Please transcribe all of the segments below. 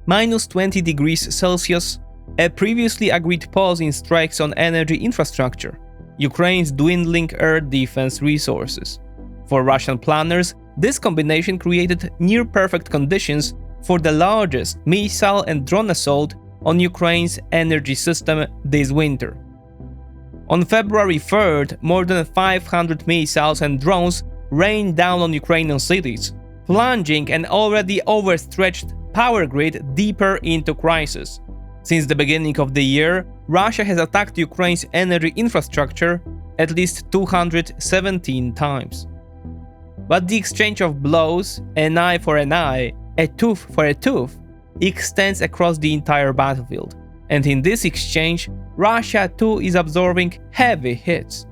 minus 20 degrees Celsius, a previously agreed pause in strikes on energy infrastructure, Ukraine's dwindling air defense resources. For Russian planners, this combination created near-perfect conditions for the largest missile and drone assault on Ukraine's energy system this winter. On February 3rd, more than 500 missiles and drones rained down on Ukrainian cities, plunging an already overstretched power grid deeper into crisis. Since the beginning of the year, Russia has attacked Ukraine's energy infrastructure at least 217 times. But the exchange of blows, an eye for an eye, a tooth for a tooth, extends across the entire battlefield. And in this exchange, Russia too is absorbing heavy hits.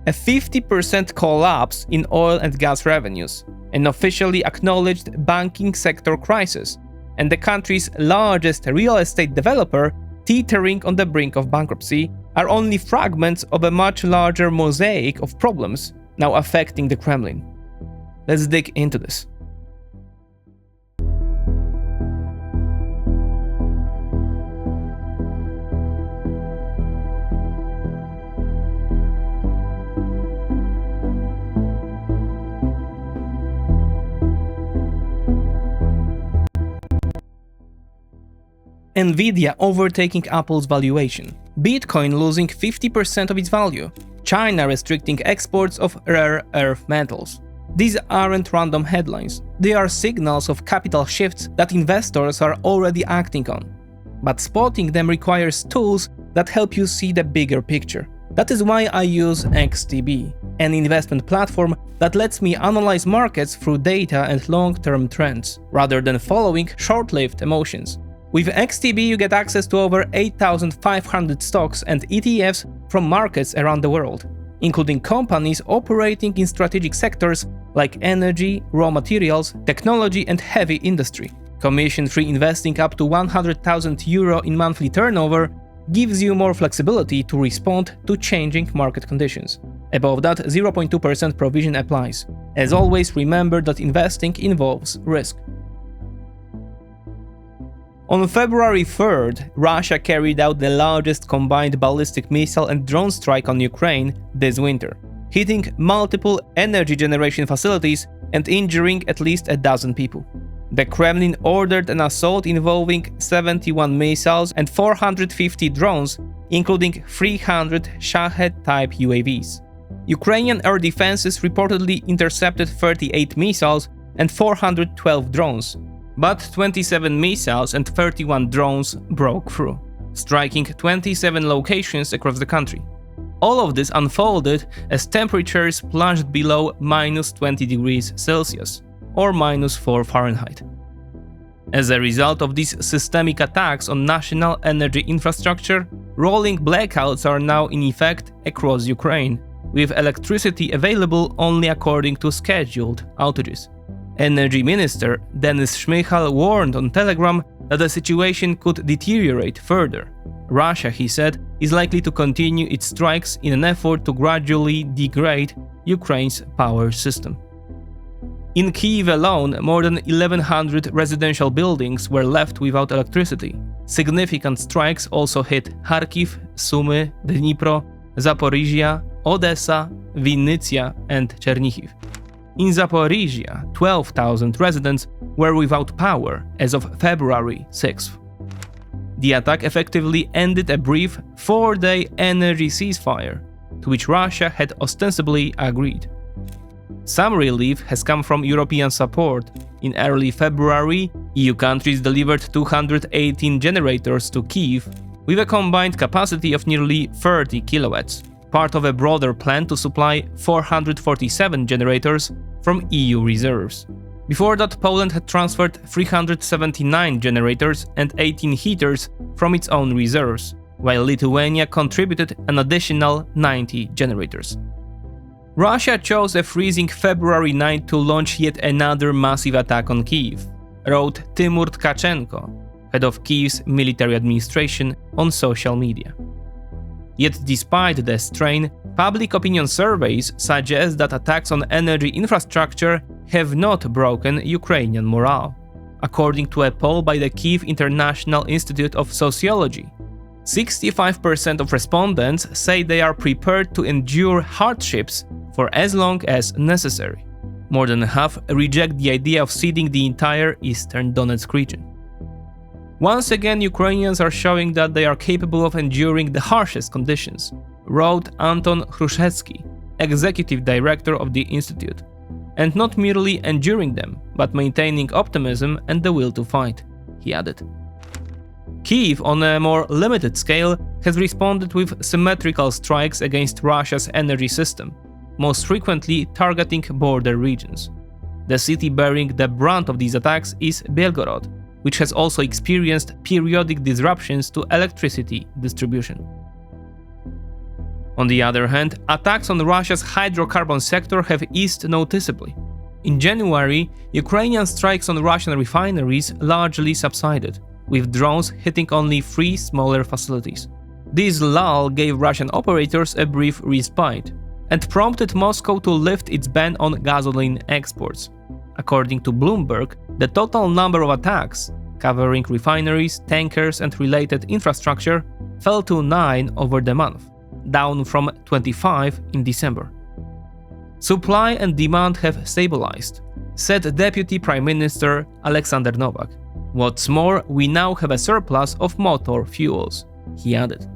A 50% collapse in oil and gas revenues, an officially acknowledged banking sector crisis, and the country's largest real estate developer teetering on the brink of bankruptcy are only fragments of a much larger mosaic of problems now affecting the Kremlin. Let's dig into this. Nvidia overtaking Apple's valuation, Bitcoin losing 50% of its value, China restricting exports of rare earth metals. These aren't random headlines, they are signals of capital shifts that investors are already acting on. But spotting them requires tools that help you see the bigger picture. That is why I use XTB, an investment platform that lets me analyze markets through data and long-term trends, rather than following short-lived emotions. With XTB, you get access to over 8,500 stocks and ETFs from markets around the world, including companies operating in strategic sectors like energy, raw materials, technology, and heavy industry. Commission-free investing up to €100,000 in monthly turnover gives you more flexibility to respond to changing market conditions. Above that, 0.2% provision applies. As always, remember that investing involves risk. On February 3rd, Russia carried out the largest combined ballistic missile and drone strike on Ukraine this winter, hitting multiple energy generation facilities and injuring at least a dozen people. The Kremlin ordered an assault involving 71 missiles and 450 drones, including 300 Shahed-type UAVs. Ukrainian air defenses reportedly intercepted 38 missiles and 412 drones, but 27 missiles and 31 drones broke through, striking 27 locations across the country. All of this unfolded as temperatures plunged below minus 20 degrees Celsius, or minus 4 Fahrenheit. As a result of these systemic attacks on national energy infrastructure, rolling blackouts are now in effect across Ukraine, with electricity available only according to scheduled outages. Energy Minister Denis Shmyhal warned on Telegram that the situation could deteriorate further. Russia, he said, is likely to continue its strikes in an effort to gradually degrade Ukraine's power system. In Kyiv alone, more than 1,100 residential buildings were left without electricity. Significant strikes also hit Kharkiv, Sumy, Dnipro, Zaporizhia, Odessa, Vinnytsia, and Chernihiv. In Zaporizhia, 12,000 residents were without power as of February 6th. The attack effectively ended a brief 4-day energy ceasefire, to which Russia had ostensibly agreed. Some relief has come from European support. In early February, EU countries delivered 218 generators to Kyiv, with a combined capacity of nearly 30 kilowatts, part of a broader plan to supply 447 generators from EU reserves. Before that, Poland had transferred 379 generators and 18 heaters from its own reserves, while Lithuania contributed an additional 90 generators. Russia chose a freezing February night to launch yet another massive attack on Kyiv, wrote Timur Tkachenko, head of Kyiv's military administration, on social media. Yet despite the strain, public opinion surveys suggest that attacks on energy infrastructure have not broken Ukrainian morale. according to a poll by the Kyiv International Institute of Sociology. 65% of respondents say they are prepared to endure hardships for as long as necessary. More than half reject the idea of ceding the entire eastern Donetsk region. Once again, Ukrainians are showing that they are capable of enduring the harshest conditions, wrote Anton Hrushevsky, executive director of the institute, and not merely enduring them, but maintaining optimism and the will to fight, he added. Kyiv, on a more limited scale, has responded with symmetrical strikes against Russia's energy system, most frequently targeting border regions. The city bearing the brunt of these attacks is Belgorod, which has also experienced periodic disruptions to electricity distribution. On the other hand, attacks on Russia's hydrocarbon sector have eased noticeably. In January, Ukrainian strikes on Russian refineries largely subsided, with drones hitting only 3 smaller facilities. This lull gave Russian operators a brief respite and prompted Moscow to lift its ban on gasoline exports. According to Bloomberg, the total number of attacks, covering refineries, tankers, and related infrastructure, fell to 9 over the month, down from 25 in December. Supply and demand have stabilized, said Deputy Prime Minister Alexander Novak. What's more, we now have a surplus of motor fuels, he added.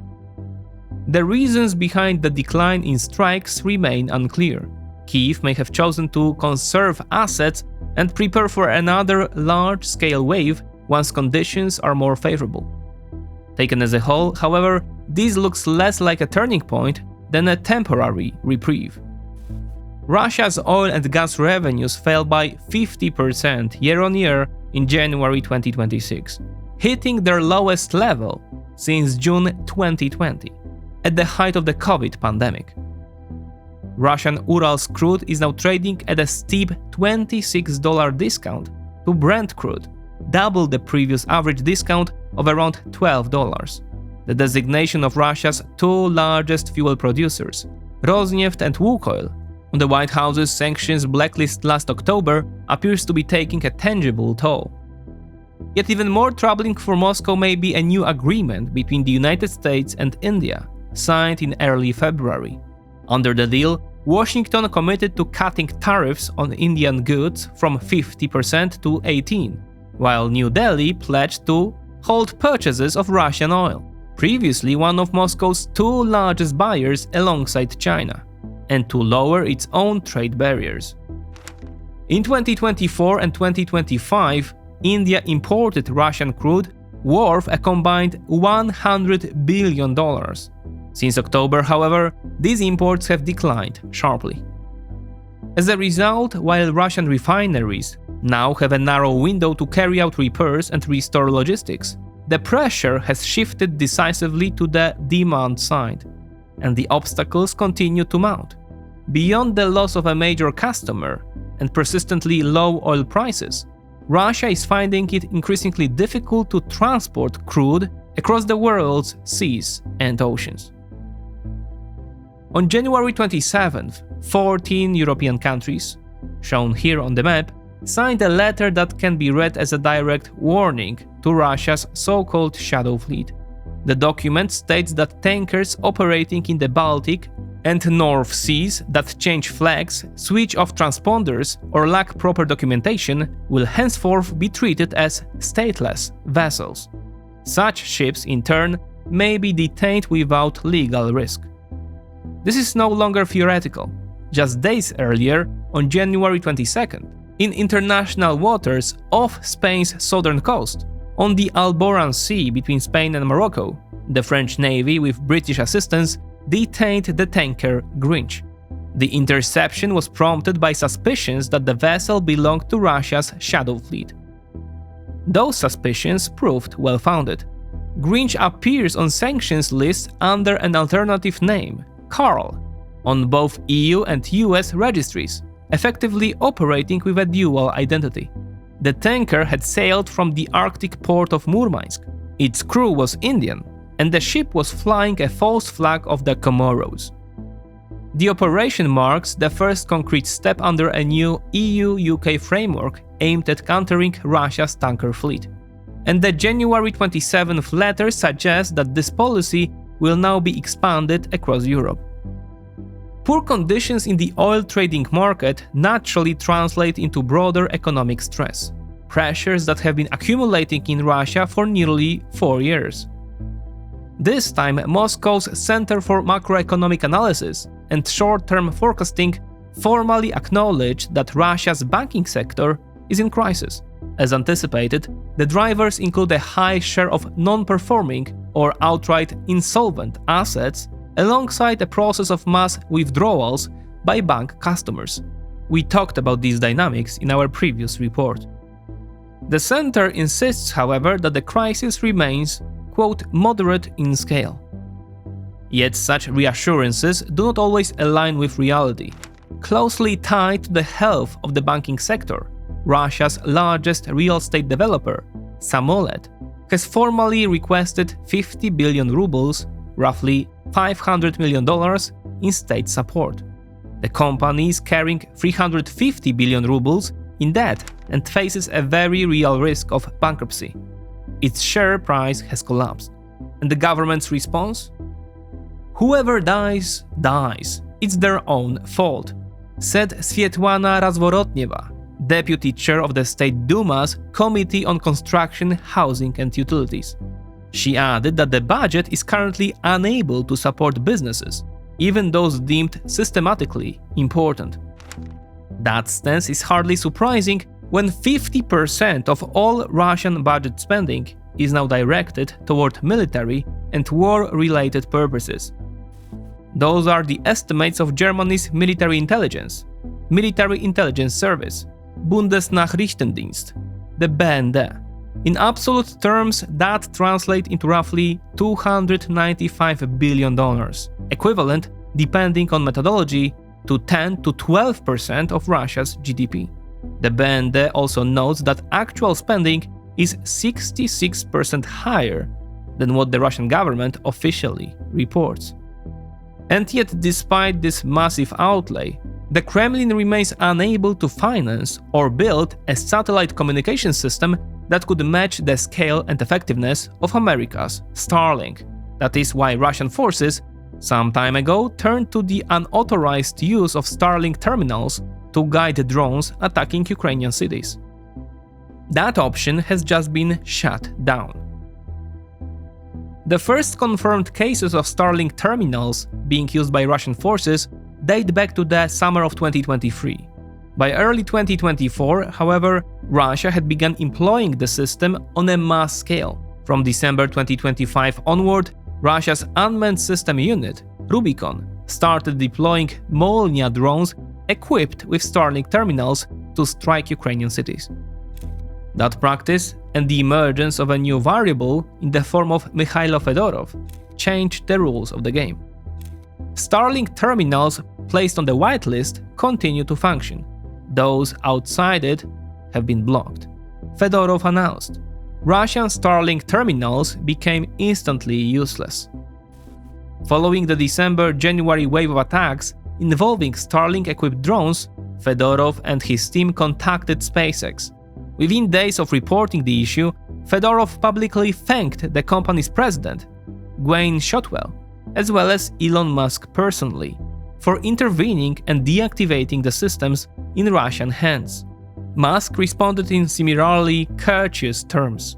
The reasons behind the decline in strikes remain unclear. Kyiv may have chosen to conserve assets and prepare for another large-scale wave once conditions are more favorable. Taken as a whole, however, this looks less like a turning point than a temporary reprieve. Russia's oil and gas revenues fell by 50% year-on-year in January 2026, hitting their lowest level since June 2020, at the height of the COVID pandemic. Russian Urals crude is now trading at a steep $26 discount to Brent crude, double the previous average discount of around $12. The designation of Russia's 2 largest fuel producers, Rosneft and Lukoil, on the White House's sanctions blacklist last October appears to be taking a tangible toll. Yet even more troubling for Moscow may be a new agreement between the United States and India, signed in early February. Under the deal, Washington committed to cutting tariffs on Indian goods from 50% to 18%, while New Delhi pledged to hold purchases of Russian oil, previously one of Moscow's 2 largest buyers alongside China, and to lower its own trade barriers. In 2024 and 2025, India imported Russian crude worth a combined $100 billion. Since October, however, these imports have declined sharply. As a result, while Russian refineries now have a narrow window to carry out repairs and restore logistics, the pressure has shifted decisively to the demand side, and the obstacles continue to mount. Beyond the loss of a major customer and persistently low oil prices, Russia is finding it increasingly difficult to transport crude across the world's seas and oceans. On January 27th, 14 European countries, shown here on the map, signed a letter that can be read as a direct warning to Russia's so-called shadow fleet. The document states that tankers operating in the Baltic and North Seas that change flags, switch off transponders, or lack proper documentation will henceforth be treated as stateless vessels. Such ships, in turn, may be detained without legal risk. This is no longer theoretical. Just days earlier, on January 22nd, in international waters off Spain's southern coast, on the Alboran Sea between Spain and Morocco, the French Navy, with British assistance, detained the tanker Grinch. The interception was prompted by suspicions that the vessel belonged to Russia's shadow fleet. Those suspicions proved well-founded. Grinch appears on sanctions lists under an alternative name, Carl, on both EU and US registries, effectively operating with a dual identity. The tanker had sailed from the Arctic port of Murmansk. Its crew was Indian, and the ship was flying a false flag of the Comoros. The operation marks the first concrete step under a new EU-UK framework aimed at countering Russia's tanker fleet. And the January 27th letter suggests that this policy will now be expanded across Europe. Poor conditions in the oil trading market naturally translate into broader economic stress, pressures that have been accumulating in Russia for nearly 4 years. This time, Moscow's Center for Macroeconomic Analysis and Short-Term Forecasting formally acknowledged that Russia's banking sector is in crisis. As anticipated, the drivers include a high share of non-performing or outright insolvent assets, alongside a process of mass withdrawals by bank customers. We talked about these dynamics in our previous report. The center insists, however, that the crisis remains, quote, moderate in scale. Yet such reassurances do not always align with reality. Closely tied to the health of the banking sector, Russia's largest real estate developer, Samolet, has formally requested 50 billion rubles, roughly $500 million, in state support. The company is carrying 350 billion rubles in debt and faces a very real risk of bankruptcy. Its share price has collapsed. And the government's response? Whoever dies, dies. It's their own fault, said Svetlana Razvorotneva, deputy chair of the State Duma's Committee on Construction, Housing and Utilities. She added that the budget is currently unable to support businesses, even those deemed systematically important. That stance is hardly surprising when 50% of all Russian budget spending is now directed toward military and war-related purposes. Those are the estimates of Germany's military intelligence service, Bundesnachrichtendienst, the BND. In absolute terms, that translates into roughly $295 billion, equivalent, depending on methodology, to 10 to 12% of Russia's GDP. The BND also notes that actual spending is 66% higher than what the Russian government officially reports. And yet, despite this massive outlay, the Kremlin remains unable to finance or build a satellite communication system that could match the scale and effectiveness of America's Starlink. That is why Russian forces, some time ago, turned to the unauthorized use of Starlink terminals to guide drones attacking Ukrainian cities. That option has just been shut down. The first confirmed cases of Starlink terminals being used by Russian forces date back to the summer of 2023. By early 2024, however, Russia had begun employing the system on a mass scale. From December 2025 onward, Russia's unmanned system unit, Rubicon, started deploying Molnia drones equipped with Starlink terminals to strike Ukrainian cities. That practice and the emergence of a new variable in the form of Mikhailo Fedorov changed the rules of the game. Starlink terminals placed on the whitelist continue to function. Those outside it have been blocked. Fedorov announced. Russian Starlink terminals became instantly useless. Following the December-January wave of attacks involving Starlink-equipped drones, Fedorov and his team contacted SpaceX. Within days of reporting the issue, Fedorov publicly thanked the company's president, Gwynne Shotwell, as well as Elon Musk personally, for intervening and deactivating the systems in Russian hands. Musk responded in similarly courteous terms.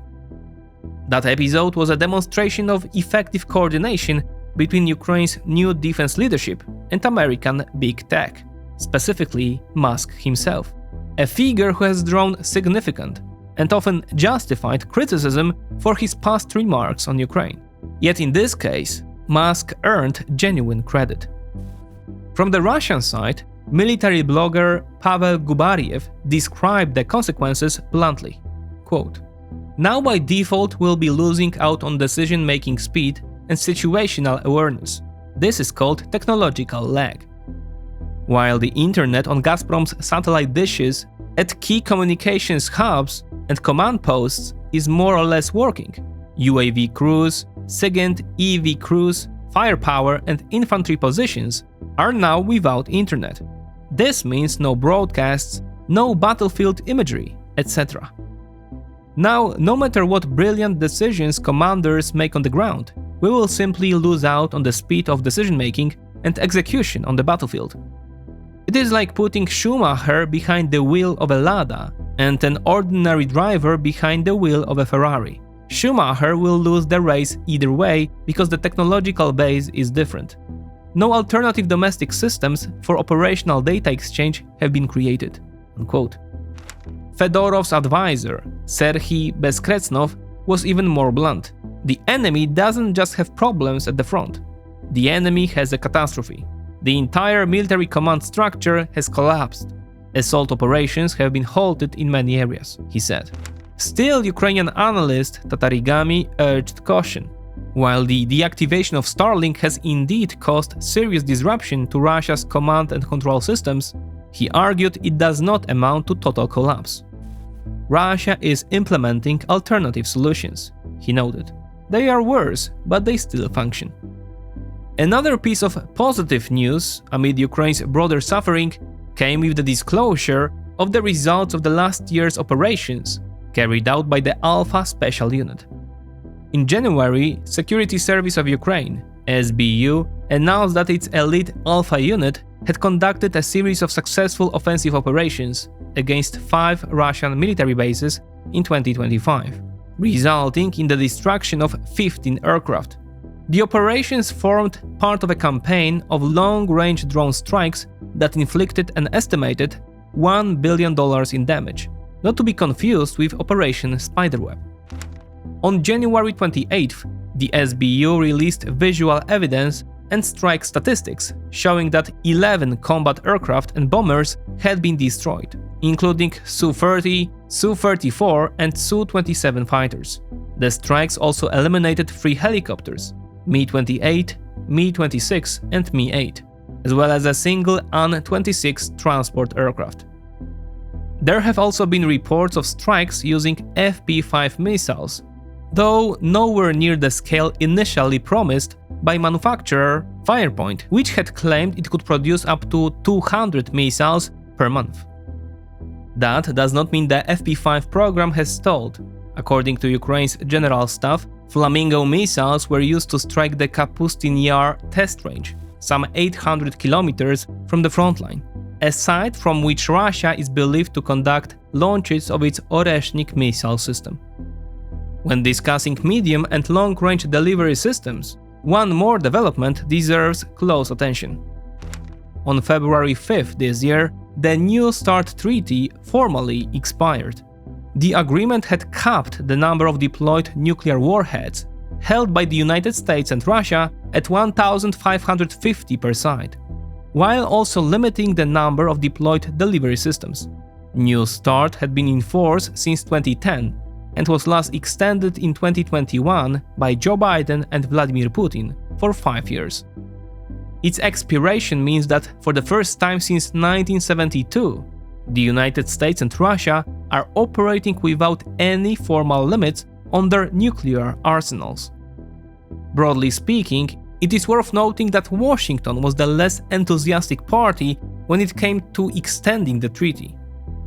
That episode was a demonstration of effective coordination between Ukraine's new defense leadership and American big tech, specifically Musk himself, a figure who has drawn significant and often justified criticism for his past remarks on Ukraine. Yet in this case, Musk earned genuine credit. From the Russian side, military blogger Pavel Gubariev described the consequences bluntly. Quote, "Now by default we'll be losing out on decision-making speed and situational awareness. This is called technological lag. While the internet on Gazprom's satellite dishes at key communications hubs and command posts is more or less working, UAV crews, SIGINT EV crews, firepower and infantry positions are now without internet. This means no broadcasts, no battlefield imagery, etc. Now, no matter what brilliant decisions commanders make on the ground, we will simply lose out on the speed of decision-making and execution on the battlefield. It is like putting Schumacher behind the wheel of a Lada and an ordinary driver behind the wheel of a Ferrari. Schumacher will lose the race either way because the technological base is different. No alternative domestic systems for operational data exchange have been created." Unquote. Fedorov's advisor, Serhiy Bezkretnov, was even more blunt. "The enemy doesn't just have problems at the front. The enemy has a catastrophe. The entire military command structure has collapsed. Assault operations have been halted in many areas," he said. Still, Ukrainian analyst Tatarigami urged caution. While the deactivation of Starlink has indeed caused serious disruption to Russia's command and control systems, he argued it does not amount to total collapse. Russia is implementing alternative solutions, he noted. They are worse, but they still function. Another piece of positive news amid Ukraine's broader suffering came with the disclosure of the results of the last year's operations carried out by the Alpha Special Unit. In January, Security Service of Ukraine, SBU, announced that its elite Alpha unit had conducted a series of successful offensive operations against 5 Russian military bases in 2025, resulting in the destruction of 15 aircraft. The operations formed part of a campaign of long-range drone strikes that inflicted an estimated $1 billion in damage, not to be confused with Operation Spiderweb. On January 28th, the SBU released visual evidence and strike statistics showing that 11 combat aircraft and bombers had been destroyed, including Su-30, Su-34 and Su-27 fighters. The strikes also eliminated 3 helicopters, Mi-28, Mi-26 and Mi-8, as well as a single An-26 transport aircraft. There have also been reports of strikes using FP-5 missiles, though nowhere near the scale initially promised by manufacturer Firepoint, which had claimed it could produce up to 200 missiles per month. That does not mean the FP-5 program has stalled. According to Ukraine's General Staff, Flamingo missiles were used to strike the Kapustin Yar test range, some 800 kilometers from the frontline, a site from which Russia is believed to conduct launches of its Oreshnik missile system. When discussing medium and long-range delivery systems, one more development deserves close attention. On February 5th this year, the New START treaty formally expired. The agreement had capped the number of deployed nuclear warheads held by the United States and Russia at 1,550 per side, while also limiting the number of deployed delivery systems. New START had been in force since 2010 and was last extended in 2021 by Joe Biden and Vladimir Putin for 5 years. Its expiration means that for the first time since 1972, the United States and Russia are operating without any formal limits on their nuclear arsenals. Broadly speaking, it is worth noting that Washington was the less enthusiastic party when it came to extending the treaty.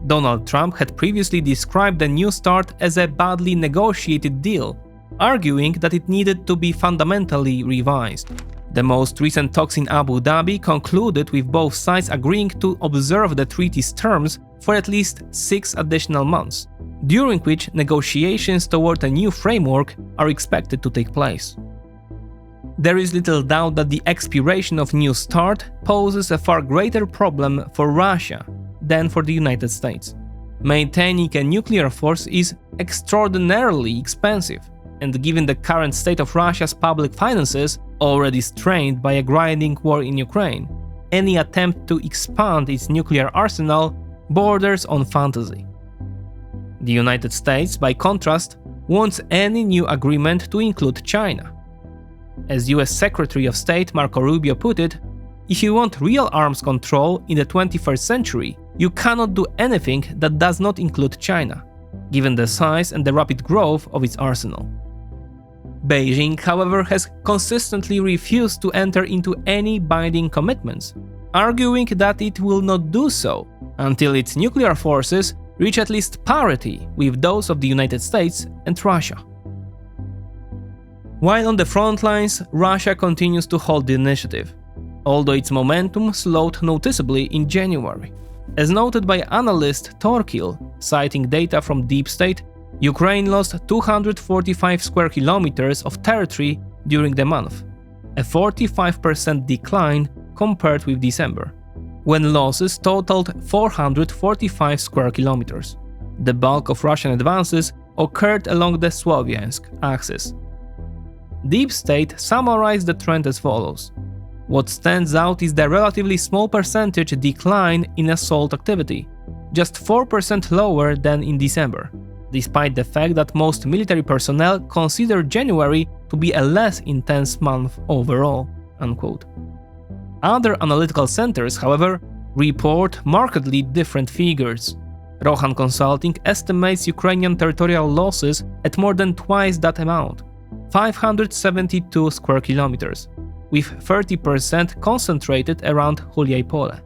Donald Trump had previously described the New START as a badly negotiated deal, arguing that it needed to be fundamentally revised. The most recent talks in Abu Dhabi concluded with both sides agreeing to observe the treaty's terms for at least 6 additional months, during which negotiations toward a new framework are expected to take place. There is little doubt that the expiration of New START poses a far greater problem for Russia than for the United States. Maintaining a nuclear force is extraordinarily expensive, and given the current state of Russia's public finances, already strained by a grinding war in Ukraine, any attempt to expand its nuclear arsenal borders on fantasy. The United States, by contrast, wants any new agreement to include China. As US Secretary of State Marco Rubio put it, if you want real arms control in the 21st century, you cannot do anything that does not include China, given the size and the rapid growth of its arsenal. Beijing, however, has consistently refused to enter into any binding commitments, arguing that it will not do so until its nuclear forces reach at least parity with those of the United States and Russia. While on the front lines, Russia continues to hold the initiative, although its momentum slowed noticeably in January. As noted by analyst Torkil, citing data from Deep State, Ukraine lost 245 square kilometers of territory during the month, a 45% decline compared with December, when losses totaled 445 square kilometers. The bulk of Russian advances occurred along the Sloviansk axis. Deep State summarized the trend as follows. What stands out is the relatively small percentage decline in assault activity, just 4% lower than in December, despite the fact that most military personnel consider January to be a less intense month overall." Unquote. Other analytical centers, however, report markedly different figures. Rohan Consulting estimates Ukrainian territorial losses at more than twice that amount, 572 square kilometers, with 30% concentrated around Huliaipole.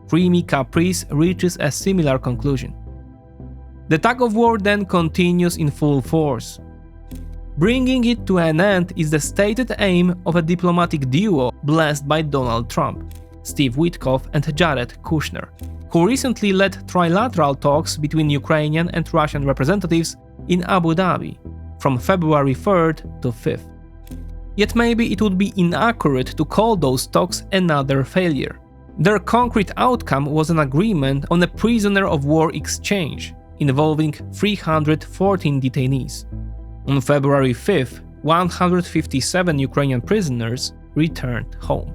Creamy Caprice reaches a similar conclusion. The tug-of-war then continues in full force. Bringing it to an end is the stated aim of a diplomatic duo blessed by Donald Trump, Steve Witkoff and Jared Kushner, who recently led trilateral talks between Ukrainian and Russian representatives in Abu Dhabi from February 3rd to 5th. Yet maybe it would be inaccurate to call those talks another failure. Their concrete outcome was an agreement on a prisoner of war exchange involving 314 detainees. On February 5th, 157 Ukrainian prisoners returned home.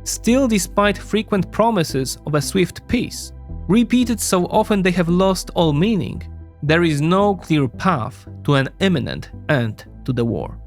Still, despite frequent promises of a swift peace, repeated so often they have lost all meaning, there is no clear path to an imminent end to the war.